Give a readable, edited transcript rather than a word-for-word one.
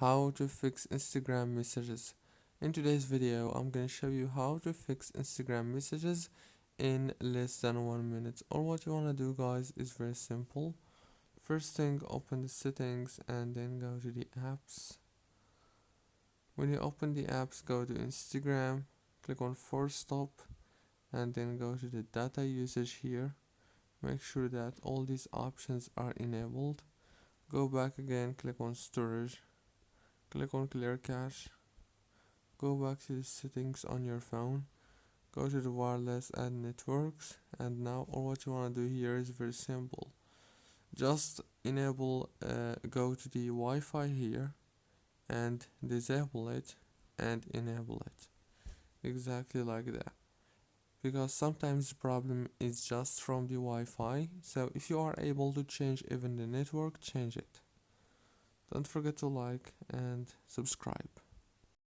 how to fix Instagram messages. In today's video, I'm gonna show you how to fix Instagram messages in less than 1 minute. All what you wanna do, guys, is very simple. First thing, open the settings and then go to the apps. When you open the apps, go to Instagram, click on force stop, and then go to the data usage here. Make sure that all these options are enabled. Go back again, click on storage, click on clear cache, go back to the settings on your phone, go to the wireless and networks, and now all what you want to do here is very simple. Just go to the Wi-Fi here and disable it and enable it, exactly like that, because sometimes the problem is just from the Wi-Fi. So if you are able to change even the network, change it. Don't forget to like and subscribe.